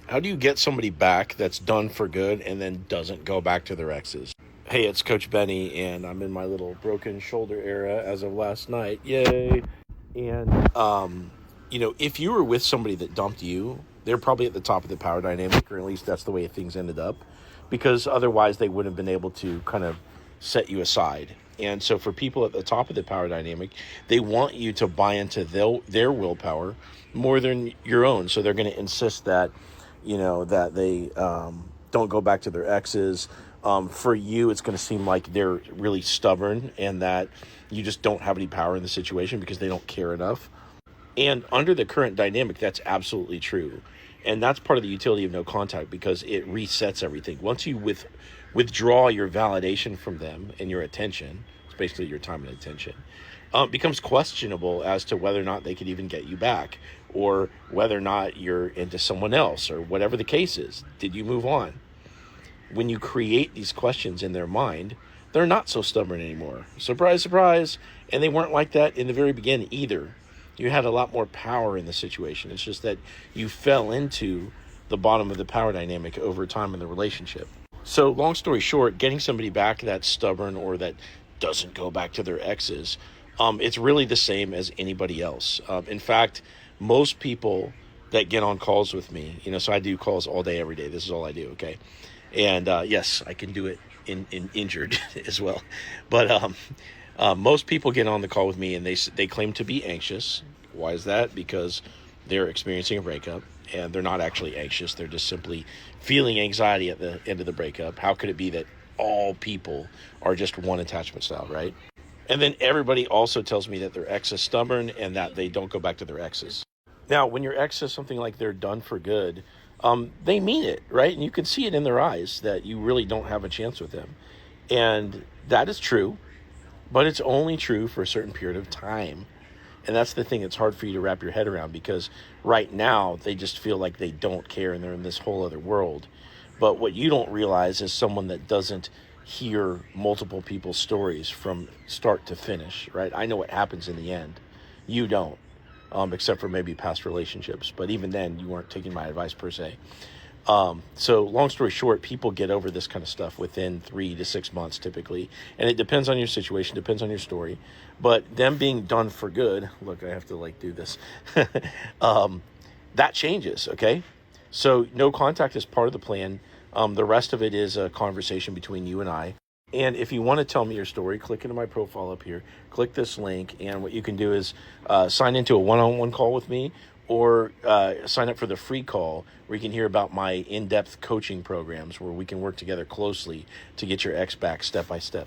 How do you get somebody back that's done for good and then doesn't go back to their exes? Hey, it's Coach Benny, and I'm in my little broken shoulder era as of last night. Yay! And if you were with somebody that dumped you, they're probably at the top of the power dynamic, or at least that's the way things ended up, because otherwise they wouldn't have been able to kind of set you aside. And so for people at the top of the power dynamic, they want you to buy into their willpower more than your own. So they're going to insist that, that they don't go back to their exes. For you, it's going to seem like they're really stubborn and that you just don't have any power in the situation because they don't care enough. And under the current dynamic, that's absolutely true. And that's part of the utility of no contact because it resets everything. Once you withdraw your validation from them and your attention, it's basically your time and attention, it becomes questionable as to whether or not they could even get you back or whether or not you're into someone else or whatever the case is. Did you move on? When you create these questions in their mind, they're not so stubborn anymore. Surprise, surprise. And they weren't like that in the very beginning either. You had a lot more power in the situation. It's just that you fell into the bottom of the power dynamic over time in the relationship. So long story short, getting somebody back that's stubborn or that doesn't go back to their exes, it's really the same as anybody else. In fact, most people that get on calls with me, so I do calls all day, every day. This is all I do, okay? And yes, I can do it in injured as well. But most people get on the call with me and they claim to be anxious. Why is that? Because they're experiencing a breakup and they're not actually anxious. They're just simply feeling anxiety at the end of the breakup. How could it be that all people are just one attachment style, right? And then everybody also tells me that their ex is stubborn and that they don't go back to their exes. Now, when your ex says something like they're done for good, they mean it, right? And you can see it in their eyes that you really don't have a chance with them. And that is true, but it's only true for a certain period of time. And that's the thing that's hard for you to wrap your head around because right now they just feel like they don't care and they're in this whole other world. But what you don't realize is someone that doesn't hear multiple people's stories from start to finish, right? I know what happens in the end. You don't. Except for maybe past relationships. But even then, you weren't taking my advice per se. So long story short, people get over this kind of stuff within 3 to 6 months typically. And it depends on your situation, depends on your story. But them being done for good, look, I have to do this. That changes, okay? So no contact is part of the plan. The rest of it is a conversation between you and I. And if you want to tell me your story, click into my profile up here, click this link, and what you can do is sign into a one-on-one call with me or sign up for the free call where you can hear about my in-depth coaching programs where we can work together closely to get your ex back step by step.